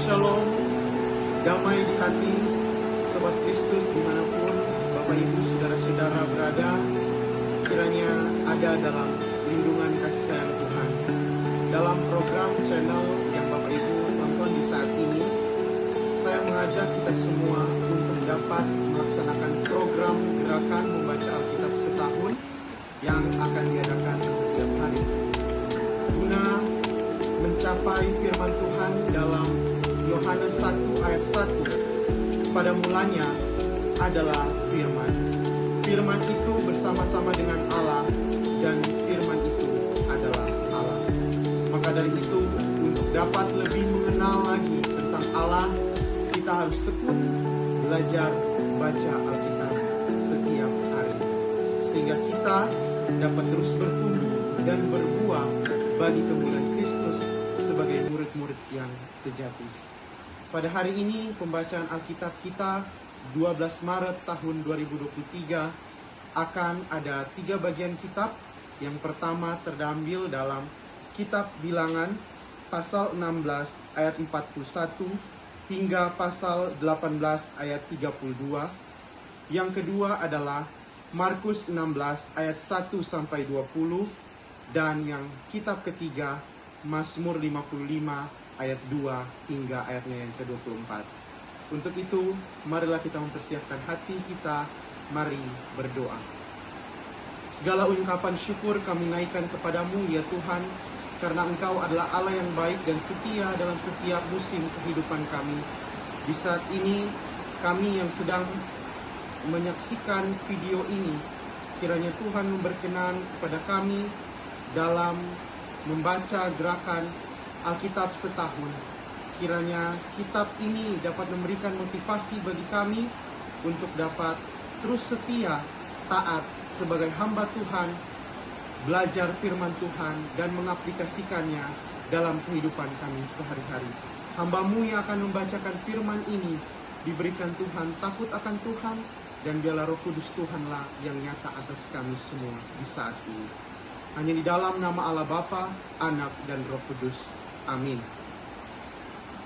Shalom, damai di hati, Sobat Kristus dimanapun Bapak Ibu Saudara-saudara berada, kiranya ada dalam lindungan kasih sayang Tuhan. Dalam program channel yang Bapak Ibu tonton di saat ini, saya mengajak kita semua untuk dapat melaksanakan program gerakan membaca Alkitab setahun yang akan diadakan setiap hari, guna mencapai firman Tuhan dalam Yohanes 1 ayat 1. Pada mulanya adalah firman. Firman itu bersama-sama dengan Allah, dan firman itu adalah Allah. Maka dari itu, untuk dapat lebih mengenal lagi tentang Allah, kita harus tekun belajar baca Alkitab setiap hari, sehingga kita dapat terus bertumbuh dan berbuah bagi kemuliaan Kristus sebagai murid-murid yang sejati. Pada hari ini pembacaan Alkitab kita 12 Maret tahun 2023 akan ada 3 bagian kitab. Yang pertama terdambil dalam kitab Bilangan pasal 16 ayat 41 hingga pasal 18 ayat 32. Yang kedua adalah Markus 16 ayat 1 sampai 20, dan yang kitab ketiga Mazmur 55 ayat 2 hingga ayatnya yang ke-24. Untuk itu, marilah kita mempersiapkan hati kita, mari berdoa. Segala ungkapan syukur kami naikkan kepadamu, ya Tuhan, karena Engkau adalah Allah yang baik dan setia dalam setiap musim kehidupan kami. Di saat ini, kami yang sedang menyaksikan video ini, kiranya Tuhan memberkenan kepada kami dalam membaca gerakan Alkitab setahun. Kiranya kitab ini dapat memberikan motivasi bagi kami untuk dapat terus setia, taat sebagai hamba Tuhan, belajar firman Tuhan dan mengaplikasikannya dalam kehidupan kami sehari-hari. Hamba-Mu yang akan membacakan firman ini diberikan Tuhan takut akan Tuhan, dan biarlah Roh Kudus Tuhanlah yang nyata atas kami semua di saat ini. Hanya di dalam nama Allah Bapa, Anak, dan Roh Kudus. Amin.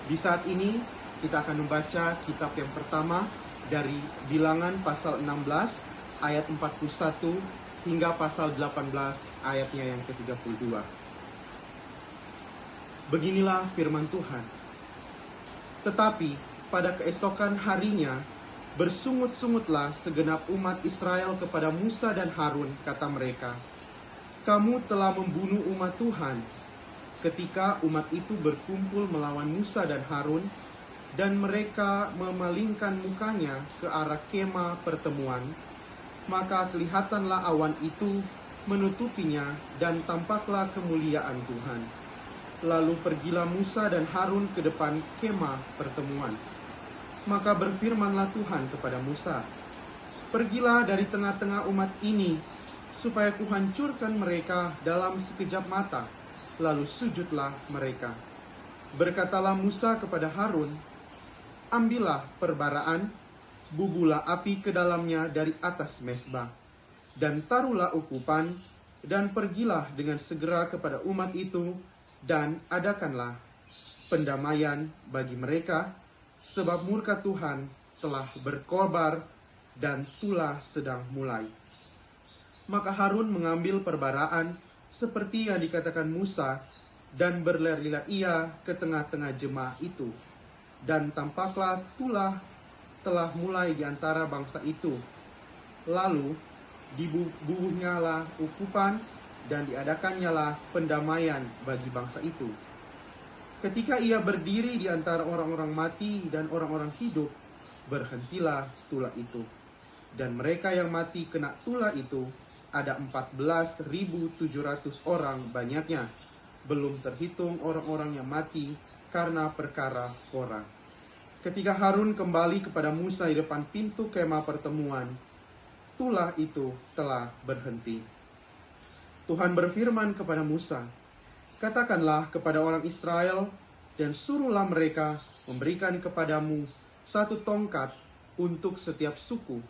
Di saat ini kita akan membaca kitab yang pertama dari Bilangan pasal 16 ayat 41 hingga pasal 18 ayatnya yang ke-32. Beginilah firman Tuhan. Tetapi pada keesokan harinya bersungut-sungutlah segenap umat Israel kepada Musa dan Harun, kata mereka, "Kamu telah membunuh umat Tuhan." Ketika umat itu berkumpul melawan Musa dan Harun, dan mereka memalingkan mukanya ke arah kemah pertemuan, maka kelihatanlah awan itu menutupinya dan tampaklah kemuliaan Tuhan. Lalu pergilah Musa dan Harun ke depan kemah pertemuan. Maka berfirmanlah Tuhan kepada Musa, "Pergilah dari tengah-tengah umat ini, supaya kuhancurkan mereka dalam sekejap mata." Lalu sujudlah mereka. Berkatalah Musa kepada Harun, "Ambillah perbaraan, bubuhlah api ke dalamnya dari atas mezbah, dan taruhlah ukupan, dan pergilah dengan segera kepada umat itu, dan adakanlah pendamaian bagi mereka, sebab murka Tuhan telah berkobar, dan tulah sedang mulai." Maka Harun mengambil perbaraan seperti yang dikatakan Musa, dan berlarilah ia ke tengah-tengah jemaah itu, dan tampaklah tulah telah mulai di antara bangsa itu. Lalu dibubuhnyalah ukupan, dan diadakannyalah pendamaian bagi bangsa itu. Ketika ia berdiri di antara orang-orang mati dan orang-orang hidup, berhentilah tulah itu, dan mereka yang mati kena tulah itu ada 14.700 orang banyaknya, belum terhitung orang-orang yang mati karena perkara Korah. Ketika Harun kembali kepada Musa di depan pintu kemah pertemuan, tulah itu telah berhenti. Tuhan berfirman kepada Musa, "Katakanlah kepada orang Israel, dan suruhlah mereka memberikan kepadamu 1 tongkat untuk setiap suku.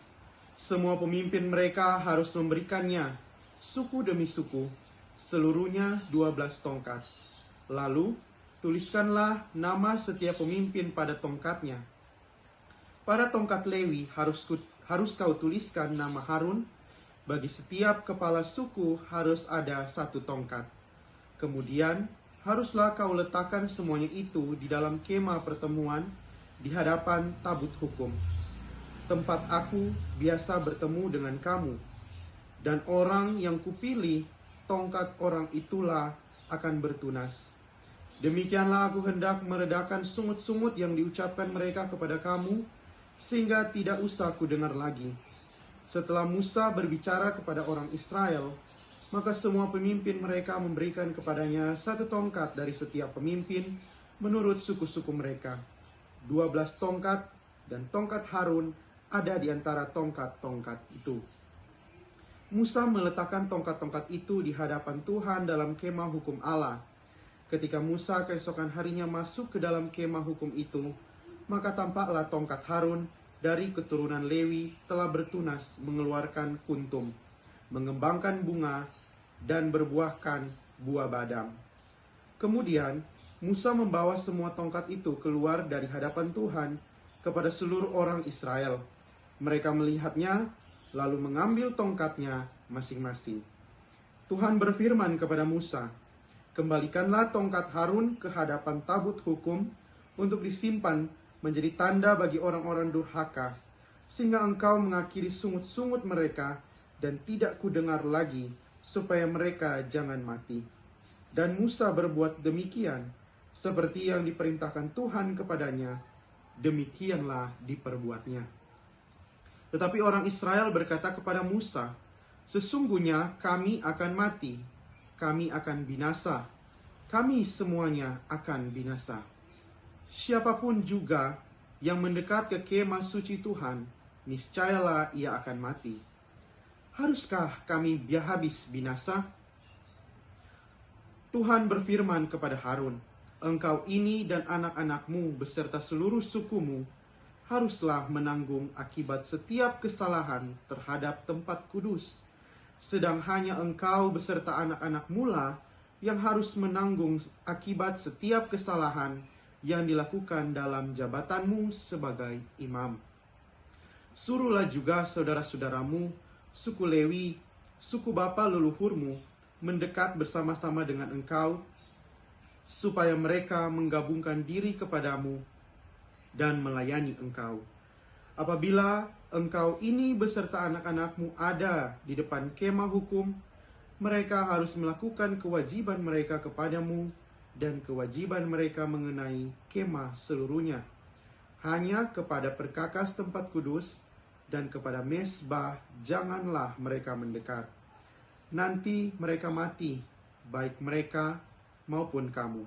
Semua pemimpin mereka harus memberikannya, suku demi suku, seluruhnya 12 tongkat. Lalu tuliskanlah nama setiap pemimpin pada tongkatnya. Pada tongkat Lewi harus kau tuliskan nama Harun. Bagi setiap kepala suku harus ada satu tongkat. Kemudian haruslah kau letakkan semuanya itu di dalam kemah pertemuan di hadapan tabut hukum, tempat aku biasa bertemu dengan kamu. Dan orang yang kupilih, tongkat orang itulah akan bertunas. Demikianlah aku hendak meredakan sungut-sungut yang diucapkan mereka kepada kamu, sehingga tidak usah ku dengar lagi. Setelah Musa berbicara kepada orang Israel, maka semua pemimpin mereka memberikan kepadanya satu tongkat dari setiap pemimpin menurut suku-suku mereka. 12 tongkat, dan tongkat Harun ada di antara tongkat-tongkat itu. Musa meletakkan tongkat-tongkat itu di hadapan Tuhan dalam kemah hukum Allah. Ketika Musa keesokan harinya masuk ke dalam kemah hukum itu, maka tampaklah tongkat Harun dari keturunan Lewi telah bertunas mengeluarkan kuntum, mengembangkan bunga, dan berbuahkan buah badam. Kemudian Musa membawa semua tongkat itu keluar dari hadapan Tuhan kepada seluruh orang Israel. Mereka melihatnya, lalu mengambil tongkatnya masing-masing. Tuhan berfirman kepada Musa, "Kembalikanlah tongkat Harun ke hadapan tabut hukum untuk disimpan menjadi tanda bagi orang-orang durhaka, sehingga engkau mengakhiri sungut-sungut mereka dan tidak kudengar lagi, supaya mereka jangan mati." Dan Musa berbuat demikian, seperti yang diperintahkan Tuhan kepadanya, demikianlah diperbuatnya. Tetapi orang Israel berkata kepada Musa, "Sesungguhnya kami akan mati, kami akan binasa, kami semuanya akan binasa. Siapapun juga yang mendekat ke kemah suci Tuhan, niscayalah ia akan mati. Haruskah kami habis binasa?" Tuhan berfirman kepada Harun, "Engkau ini dan anak-anakmu beserta seluruh sukumu haruslah menanggung akibat setiap kesalahan terhadap tempat kudus. Sedang hanya engkau beserta anak-anakmu lah yang harus menanggung akibat setiap kesalahan yang dilakukan dalam jabatanmu sebagai imam. Suruhlah juga saudara-saudaramu, suku Lewi, suku bapa leluhurmu, mendekat bersama-sama dengan engkau, supaya mereka menggabungkan diri kepadamu dan melayani engkau. Apabila engkau ini beserta anak-anakmu ada di depan kemah hukum, mereka harus melakukan kewajiban mereka kepadamu dan kewajiban mereka mengenai kemah seluruhnya. Hanya kepada perkakas tempat kudus dan kepada mezbah janganlah mereka mendekat. Nanti mereka mati, baik mereka maupun kamu.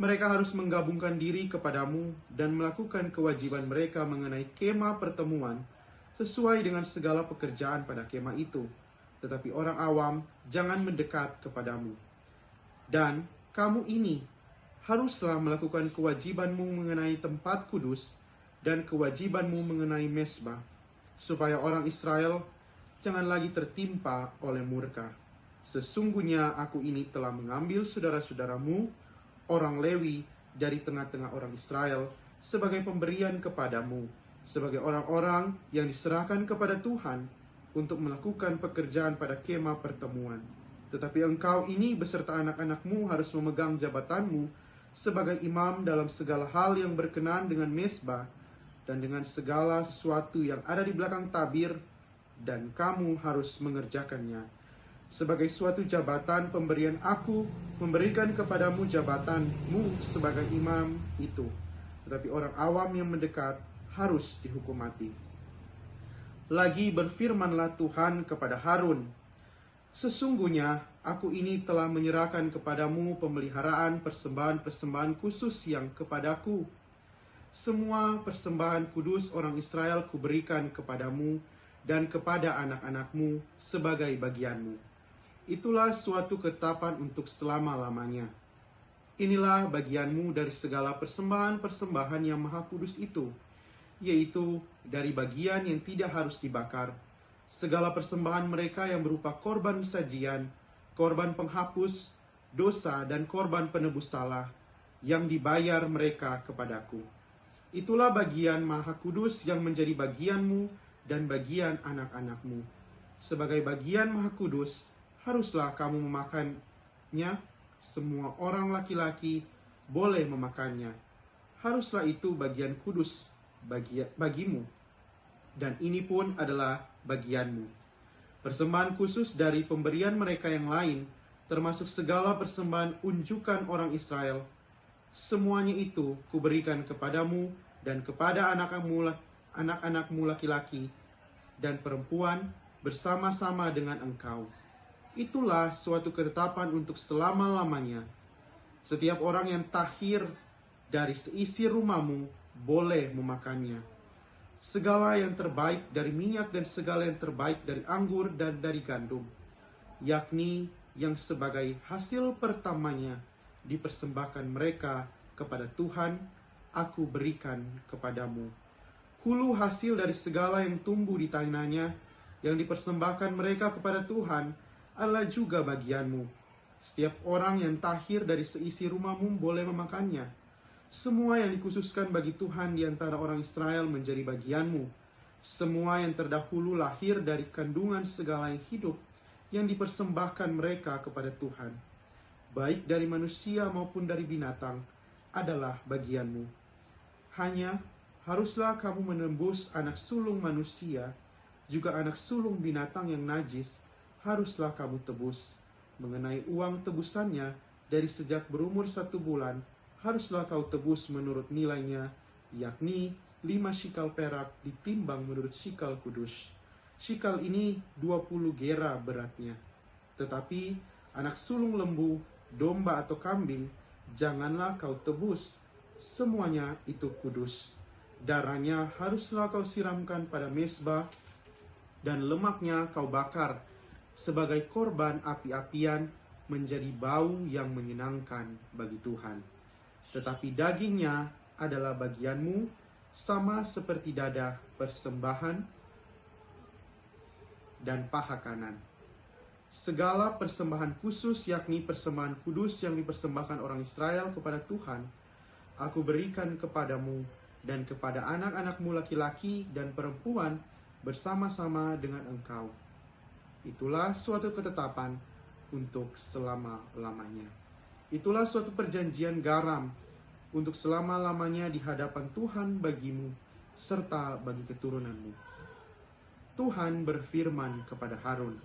Mereka harus menggabungkan diri kepadamu dan melakukan kewajiban mereka mengenai kemah pertemuan sesuai dengan segala pekerjaan pada kemah itu. Tetapi orang awam jangan mendekat kepadamu. Dan kamu ini haruslah melakukan kewajibanmu mengenai tempat kudus dan kewajibanmu mengenai mezbah, supaya orang Israel jangan lagi tertimpa oleh murka. Sesungguhnya aku ini telah mengambil saudara-saudaramu, orang Lewi, dari tengah-tengah orang Israel, sebagai pemberian kepadamu, sebagai orang-orang yang diserahkan kepada Tuhan untuk melakukan pekerjaan pada kemah pertemuan. Tetapi engkau ini beserta anak-anakmu harus memegang jabatanmu sebagai imam dalam segala hal yang berkenaan dengan mezbah dan dengan segala sesuatu yang ada di belakang tabir, dan kamu harus mengerjakannya. Sebagai suatu jabatan pemberian aku memberikan kepadamu jabatanmu sebagai imam itu. Tetapi orang awam yang mendekat harus dihukum mati. Lagi berfirmanlah Tuhan kepada Harun, "Sesungguhnya aku ini telah menyerahkan kepadamu pemeliharaan persembahan-persembahan khusus yang kepadaku. Semua persembahan kudus orang Israel kuberikan kepadamu dan kepada anak-anakmu sebagai bagianmu. Itulah suatu ketetapan untuk selama-lamanya. Inilah bagianmu dari segala persembahan-persembahan yang maha kudus itu, yaitu dari bagian yang tidak harus dibakar, segala persembahan mereka yang berupa korban sajian, korban penghapus dosa, dan korban penebus salah, yang dibayar mereka kepadaku. Itulah bagian Maha Kudus yang menjadi bagianmu dan bagian anak-anakmu. Sebagai bagian Maha Kudus, haruslah kamu memakannya. Semua orang laki-laki boleh memakannya. Haruslah itu bagian kudus bagimu. Dan ini pun adalah bagianmu. Persembahan khusus dari pemberian mereka yang lain, termasuk segala persembahan unjukan orang Israel, semuanya itu kuberikan kepadamu dan kepada anak-anakmu laki-laki dan perempuan bersama-sama dengan engkau. Itulah suatu ketetapan untuk selama-lamanya. Setiap orang yang tahir dari seisi rumahmu boleh memakannya. Segala yang terbaik dari minyak dan segala yang terbaik dari anggur dan dari gandum, yakni yang sebagai hasil pertamanya dipersembahkan mereka kepada Tuhan, aku berikan kepadamu. Hulu hasil dari segala yang tumbuh di tanahnya yang dipersembahkan mereka kepada Tuhan adalah juga bagianmu. Setiap orang yang tahir dari seisi rumahmu boleh memakannya. Semua yang dikhususkan bagi Tuhan di antara orang Israel menjadi bagianmu. Semua yang terdahulu lahir dari kandungan segala yang hidup yang dipersembahkan mereka kepada Tuhan, baik dari manusia maupun dari binatang, adalah bagianmu. Hanya haruslah kamu menembus anak sulung manusia, juga anak sulung binatang yang najis, haruslah kamu tebus. Mengenai uang tebusannya, dari sejak berumur 1 bulan, haruslah kau tebus menurut nilainya, yakni 5 shikal perak ditimbang menurut shikal kudus. Shikal ini 20 gera beratnya. Tetapi anak sulung lembu, domba atau kambing, janganlah kau tebus. Semuanya itu kudus. Darahnya haruslah kau siramkan pada mezbah, dan lemaknya kau bakar sebagai korban api-apian, menjadi bau yang menyenangkan bagi Tuhan. Tetapi dagingnya adalah bagianmu, sama seperti dada persembahan dan paha kanan. Segala persembahan khusus, yakni persembahan kudus yang dipersembahkan orang Israel kepada Tuhan, aku berikan kepadamu dan kepada anak-anakmu laki-laki dan perempuan bersama-sama dengan engkau. Itulah suatu ketetapan untuk selama-lamanya. Itulah suatu perjanjian garam untuk selama-lamanya di hadapan Tuhan bagimu, serta bagi keturunanmu. Tuhan berfirman kepada Harun,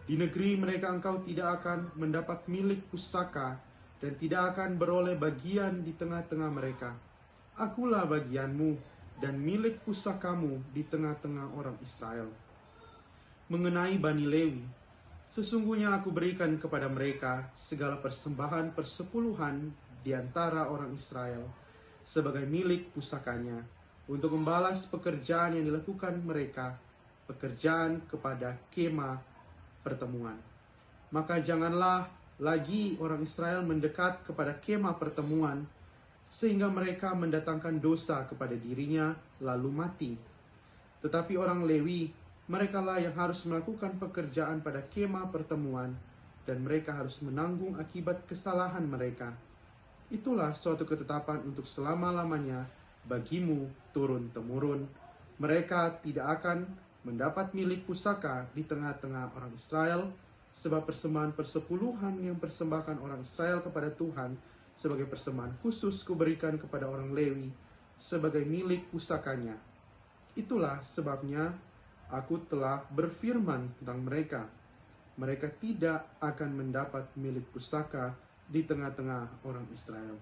di negeri mereka engkau tidak akan mendapat milik pusaka, dan tidak akan beroleh bagian di tengah-tengah mereka. Akulah bagianmu dan milik pusakamu di tengah-tengah orang Israel. Mengenai Bani Lewi, sesungguhnya aku berikan kepada mereka segala persembahan persepuluhan di antara orang Israel sebagai milik pusakanya, untuk membalas pekerjaan yang dilakukan mereka, pekerjaan kepada kemah pertemuan. Maka janganlah lagi orang Israel mendekat kepada kemah pertemuan, sehingga mereka mendatangkan dosa kepada dirinya lalu mati. Tetapi orang Lewi, mereka lah yang harus melakukan pekerjaan pada kemah pertemuan, dan mereka harus menanggung akibat kesalahan mereka. Itulah suatu ketetapan untuk selama-lamanya bagimu turun-temurun. Mereka tidak akan mendapat milik pusaka di tengah-tengah orang Israel, sebab persembahan persepuluhan yang persembahkan orang Israel kepada Tuhan sebagai persembahan khusus kuberikan kepada orang Lewi sebagai milik pusakanya. Itulah sebabnya aku telah berfirman tentang mereka. Mereka tidak akan mendapat milik pusaka di tengah-tengah orang Israel.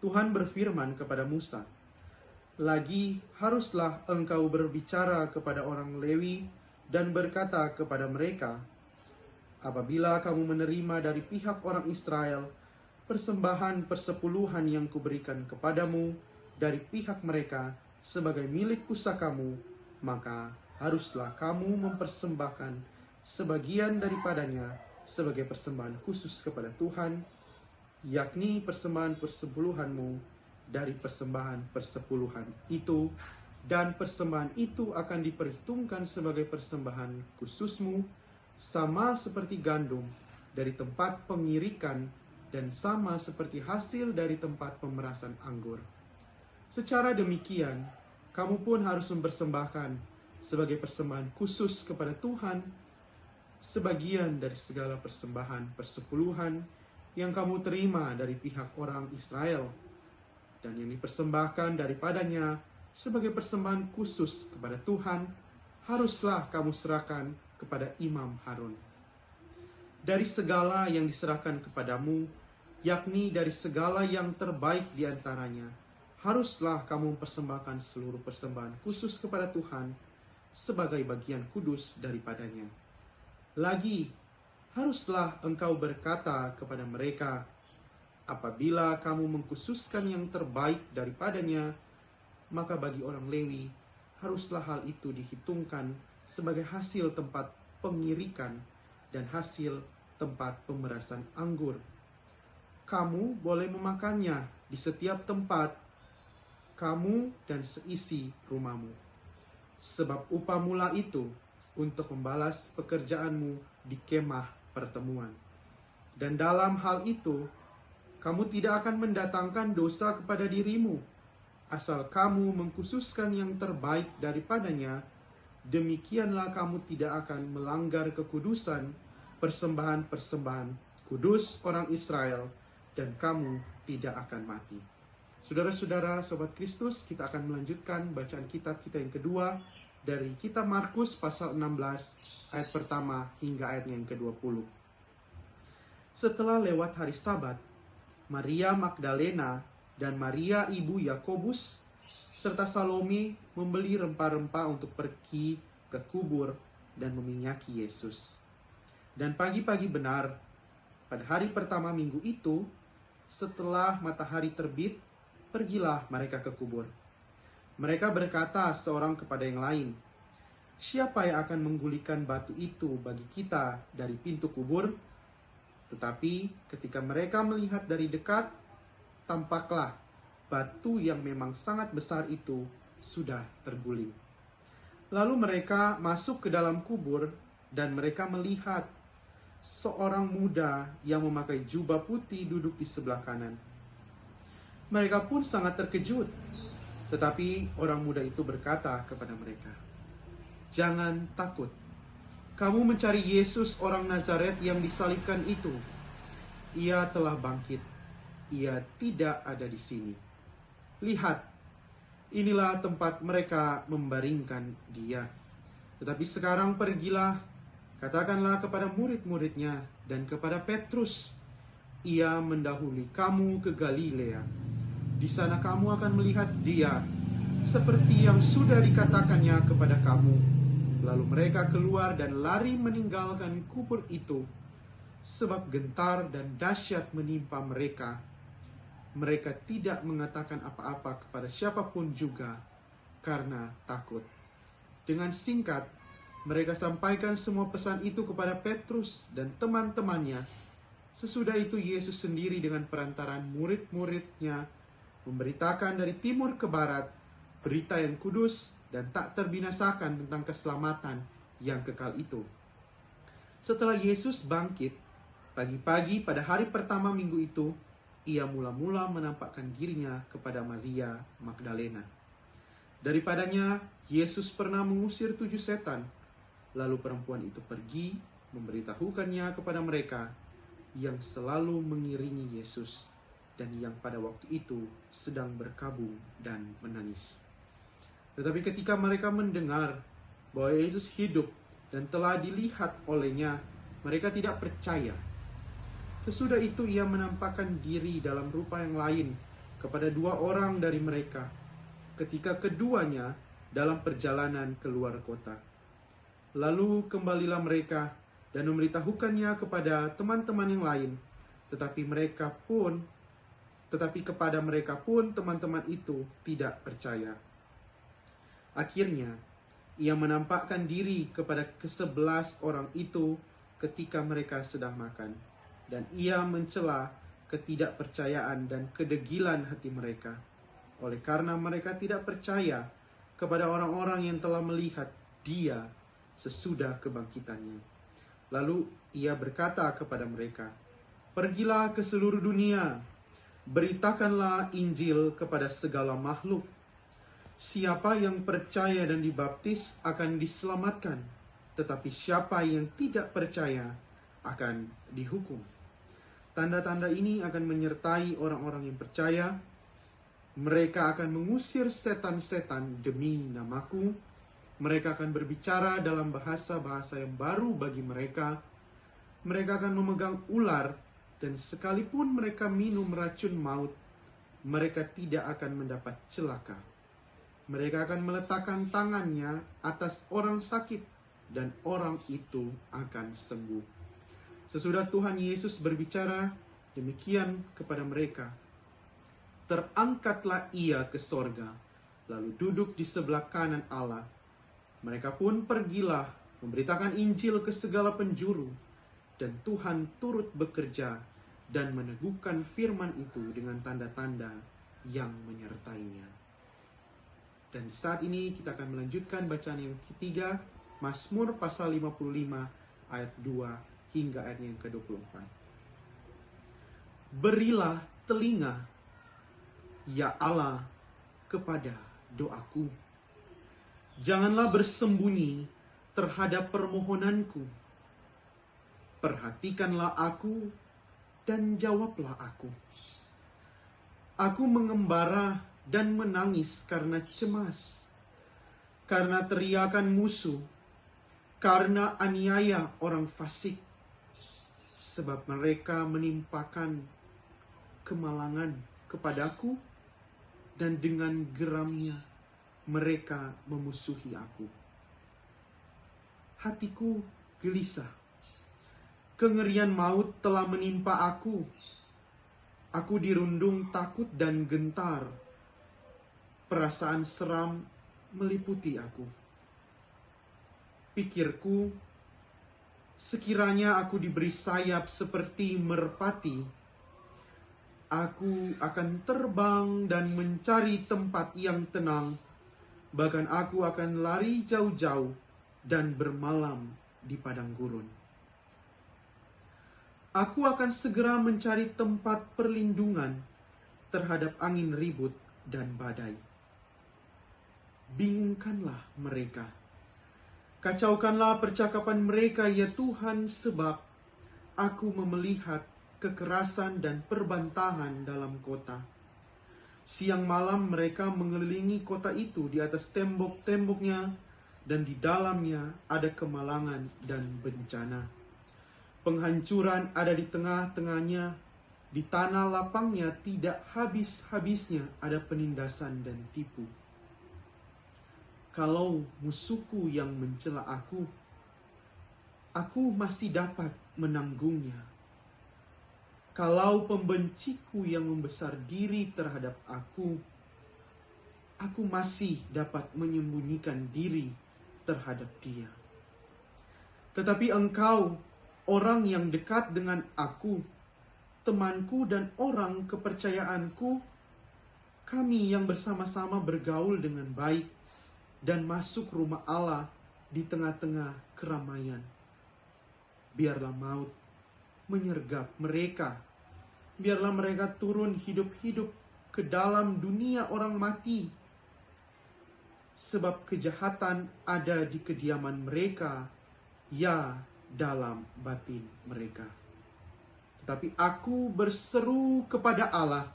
Tuhan berfirman kepada Musa, lagi haruslah engkau berbicara kepada orang Lewi dan berkata kepada mereka, apabila kamu menerima dari pihak orang Israel persembahan persepuluhan yang kuberikan kepadamu dari pihak mereka sebagai milik pusakamu, maka haruslah kamu mempersembahkan sebagian daripadanya sebagai persembahan khusus kepada Tuhan, yakni persembahan persepuluhanmu dari persembahan persepuluhan itu, dan persembahan itu akan diperhitungkan sebagai persembahan khususmu, sama seperti gandum dari tempat pengirikan dan sama seperti hasil dari tempat pemerasan anggur. Secara demikian, kamu pun harus mempersembahkan sebagai persembahan khusus kepada Tuhan sebagian dari segala persembahan persepuluhan yang kamu terima dari pihak orang Israel, dan yang dipersembahkan daripadanya sebagai persembahan khusus kepada Tuhan, haruslah kamu serahkan kepada Imam Harun. Dari segala yang diserahkan kepadamu, yakni dari segala yang terbaik di antaranya, haruslah kamu mempersembahkan seluruh persembahan khusus kepada Tuhan sebagai bagian kudus daripadanya. Lagi, haruslah engkau berkata kepada mereka, apabila kamu mengkhususkan yang terbaik daripadanya, maka bagi orang Lewi, haruslah hal itu dihitungkan sebagai hasil tempat pengirikan dan hasil tempat pemerasan anggur. Kamu boleh memakannya di setiap tempat, kamu dan seisi rumahmu. Sebab upah mula itu untuk membalas pekerjaanmu di kemah pertemuan. Dan dalam hal itu, kamu tidak akan mendatangkan dosa kepada dirimu, asal kamu mengkhususkan yang terbaik daripadanya. Demikianlah kamu tidak akan melanggar kekudusan persembahan-persembahan kudus orang Israel, dan kamu tidak akan mati. Saudara-saudara, Sobat Kristus, kita akan melanjutkan bacaan kitab kita yang kedua dari kitab Markus pasal 16 ayat pertama hingga ayat yang ke-20. Setelah lewat hari Sabat, Maria Magdalena dan Maria ibu Yakobus serta Salome membeli rempah-rempah untuk pergi ke kubur dan meminyaki Yesus. Dan pagi-pagi benar, pada hari pertama minggu itu, setelah matahari terbit, pergilah mereka ke kubur. Mereka berkata seorang kepada yang lain, siapa yang akan menggulingkan batu itu bagi kita dari pintu kubur? Tetapi ketika mereka melihat dari dekat, tampaklah batu yang memang sangat besar itu sudah terguling. Lalu mereka masuk ke dalam kubur dan mereka melihat seorang muda yang memakai jubah putih duduk di sebelah kanan. Mereka pun sangat terkejut. Tetapi orang muda itu berkata kepada mereka, jangan takut. Kamu mencari Yesus orang Nazaret yang disalibkan itu. Ia telah bangkit. Ia tidak ada di sini. Lihat, inilah tempat mereka membaringkan dia. Tetapi sekarang pergilah, katakanlah kepada murid-muridnya dan kepada Petrus, ia mendahului kamu ke Galilea. Di sana kamu akan melihat dia, seperti yang sudah dikatakannya kepada kamu. Lalu mereka keluar dan lari meninggalkan kubur itu, sebab gentar dan dahsyat menimpa mereka. Mereka tidak mengatakan apa-apa kepada siapapun juga, karena takut. Dengan singkat, mereka sampaikan semua pesan itu kepada Petrus dan teman-temannya. Sesudah itu Yesus sendiri dengan perantaran murid-muridnya memberitakan dari timur ke barat berita yang kudus dan tak terbinasakan tentang keselamatan yang kekal itu. Setelah Yesus bangkit, pagi-pagi pada hari pertama minggu itu, ia mula-mula menampakkan dirinya kepada Maria Magdalena. Daripadanya, Yesus pernah mengusir 7 setan. Lalu perempuan itu pergi, memberitahukannya kepada mereka yang selalu mengiringi Yesus, dan yang pada waktu itu sedang berkabung dan menangis. Tetapi ketika mereka mendengar bahwa Yesus hidup dan telah dilihat olehnya, mereka tidak percaya. Sesudah itu ia menampakkan diri dalam rupa yang lain kepada 2 orang dari mereka, ketika keduanya dalam perjalanan keluar kota. Lalu kembalilah mereka dan memberitahukannya kepada teman-teman yang lain, tetapi kepada mereka pun teman-teman itu tidak percaya. Akhirnya, ia menampakkan diri kepada ke-11 orang itu ketika mereka sedang makan. Dan ia mencela ketidakpercayaan dan kedegilan hati mereka, oleh karena mereka tidak percaya kepada orang-orang yang telah melihat dia sesudah kebangkitannya. Lalu ia berkata kepada mereka, Pergilah ke seluruh dunia, beritakanlah Injil kepada segala makhluk. Siapa yang percaya dan dibaptis akan diselamatkan, tetapi siapa yang tidak percaya akan dihukum. Tanda-tanda ini akan menyertai orang-orang yang percaya. Mereka akan mengusir setan-setan demi namaku. Mereka akan berbicara dalam bahasa-bahasa yang baru bagi mereka. Mereka akan memegang ular, dan sekalipun mereka minum racun maut, mereka tidak akan mendapat celaka. Mereka akan meletakkan tangannya atas orang sakit, dan orang itu akan sembuh. Sesudah Tuhan Yesus berbicara demikian kepada mereka, terangkatlah ia ke sorga, lalu duduk di sebelah kanan Allah. Mereka pun pergilah memberitakan Injil ke segala penjuru, dan Tuhan turut bekerja dan meneguhkan firman itu dengan tanda-tanda yang menyertainya. Dan saat ini kita akan melanjutkan bacaan yang ketiga, Mazmur pasal 55 ayat 2 hingga ayat yang ke-24. Berilah telinga, ya Allah, kepada doaku. Janganlah bersembunyi terhadap permohonanku. Perhatikanlah aku dan jawablah aku. Aku mengembara dan menangis karena cemas, karena teriakan musuh, karena aniaya orang fasik, sebab mereka menimpakan kemalangan kepadaku, dan dengan geramnya mereka memusuhi aku. Hatiku gelisah, kengerian maut telah menimpa aku. Aku dirundung takut dan gentar. Perasaan seram meliputi aku. Pikirku, sekiranya aku diberi sayap seperti merpati, aku akan terbang dan mencari tempat yang tenang. Bahkan aku akan lari jauh-jauh dan bermalam di padang gurun. Aku akan segera mencari tempat perlindungan terhadap angin ribut dan badai. Bingungkanlah mereka. Kacaukanlah percakapan mereka, ya Tuhan, sebab aku melihat kekerasan dan perbantahan dalam kota. Siang malam mereka mengelilingi kota itu di atas tembok-temboknya, dan di dalamnya ada kemalangan dan bencana. Penghancuran ada di tengah-tengahnya, di tanah lapangnya tidak habis-habisnya ada penindasan dan tipu. Kalau musuhku yang mencela aku masih dapat menanggungnya. Kalau pembenciku yang membesar diri terhadap aku masih dapat menyembunyikan diri terhadap dia. Tetapi engkau, orang yang dekat dengan aku, temanku dan orang kepercayaanku, kami yang bersama-sama bergaul dengan baik dan masuk rumah Allah di tengah-tengah keramaian. Biarlah maut menyergap mereka. Biarlah mereka turun hidup-hidup ke dalam dunia orang mati. Sebab kejahatan ada di kediaman mereka, ya, dalam batin mereka. Tetapi aku berseru kepada Allah,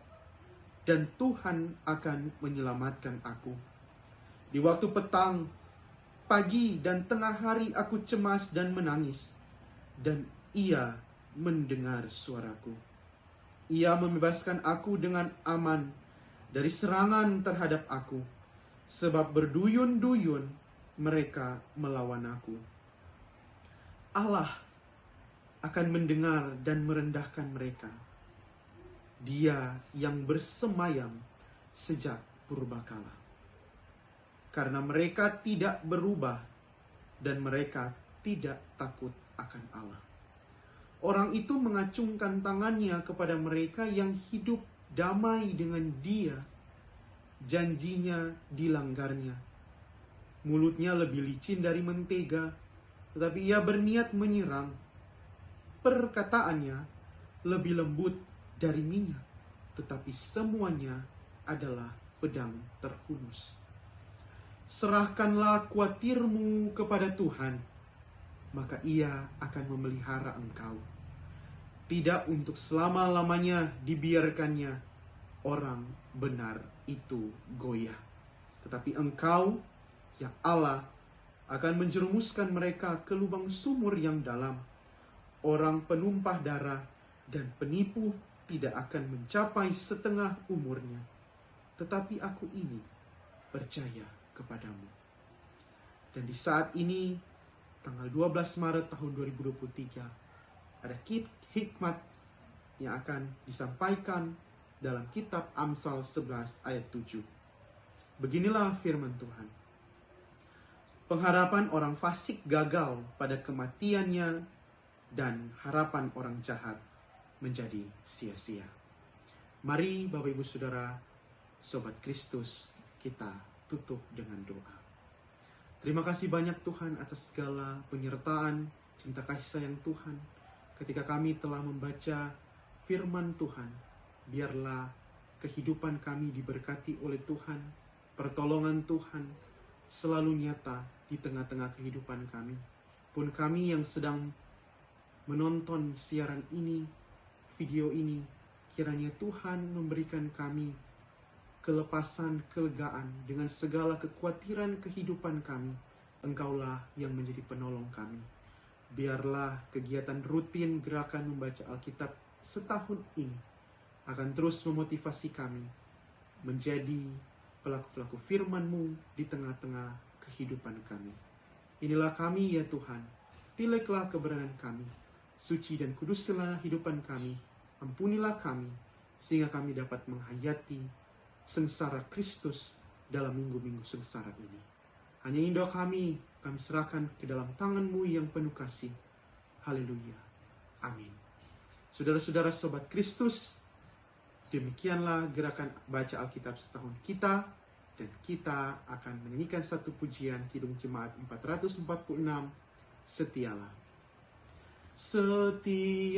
dan Tuhan akan menyelamatkan aku. Di waktu petang, pagi, dan tengah hari aku cemas dan menangis, dan Ia mendengar suaraku. Ia membebaskan aku dengan aman dari serangan terhadap aku, sebab berduyun-duyun mereka melawan aku. Allah akan mendengar dan merendahkan mereka. Dia yang bersemayam sejak purbakala. Karena mereka tidak berubah dan mereka tidak takut akan Allah. Orang itu mengacungkan tangannya kepada mereka yang hidup damai dengan Dia. Janjinya dilanggarnya. Mulutnya lebih licin dari mentega, tetapi ia berniat menyerang. Perkataannya lebih lembut dari minyak, tetapi semuanya adalah pedang terhunus. Serahkanlah khawatirmu kepada Tuhan, maka Ia akan memelihara engkau. Tidak untuk selama-lamanya dibiarkannya orang benar itu goyah. Tetapi engkau, ya Allah, akan menjerumuskan mereka ke lubang sumur yang dalam. Orang penumpah darah dan penipu tidak akan mencapai setengah umurnya. Tetapi aku ini percaya kepadamu. Dan di saat ini, tanggal 12 Maret tahun 2023, ada hikmat yang akan disampaikan dalam kitab Amsal 11 ayat 7. Beginilah firman Tuhan. Pengharapan orang fasik gagal pada kematiannya, dan harapan orang jahat menjadi sia-sia. Mari Bapak Ibu Saudara, Sobat Kristus, kita tutup dengan doa. Terima kasih banyak Tuhan atas segala penyertaan, cinta kasih sayang Tuhan. Ketika kami telah membaca firman Tuhan, biarlah kehidupan kami diberkati oleh Tuhan, pertolongan Tuhan selalu nyata di tengah-tengah kehidupan kami. Pun kami yang sedang menonton siaran ini, video ini, kiranya Tuhan memberikan kami kelepasan, kelegaan dengan segala kekhawatiran kehidupan kami. Engkaulah yang menjadi penolong kami. Biarlah kegiatan rutin gerakan membaca Alkitab setahun ini akan terus memotivasi kami menjadi pelaku-pelaku firman-Mu di tengah-tengah kehidupan kami. Inilah kami ya Tuhan, pilihlah kebenaran kami, suci dan kuduslah hidupan kami, ampunilah kami, sehingga kami dapat menghayati sengsara Kristus dalam minggu-minggu sengsara ini. Hanya ini doa kami serahkan ke dalam tangan-Mu yang penuh kasih. Haleluya. Amin. Saudara-saudara Sobat Kristus, demikianlah gerakan baca Alkitab setahun kita, dan kita akan menyanyikan satu pujian Kidung Jemaat 446, Setialah. Setialah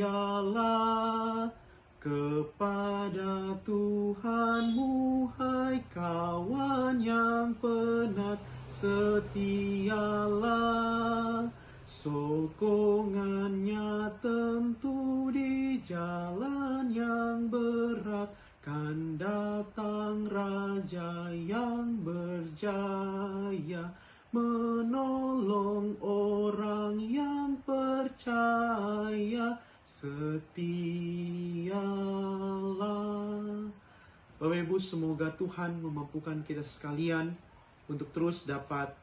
kepada Tuhanmu, hai kawan yang penat. Setialah, sokongannya tentu di jalan yang berat. Kan datang Raja yang berjaya, menolong orang yang percaya. Setialah. Bapak Ibu, semoga Tuhan memampukan kita sekalian untuk terus dapat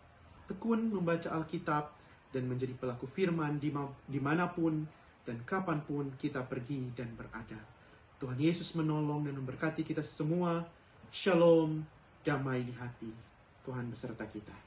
tekun membaca Alkitab dan menjadi pelaku firman dimanapun dan kapanpun kita pergi dan berada. Tuhan Yesus menolong dan memberkati kita semua. Shalom, damai di hati. Tuhan beserta kita.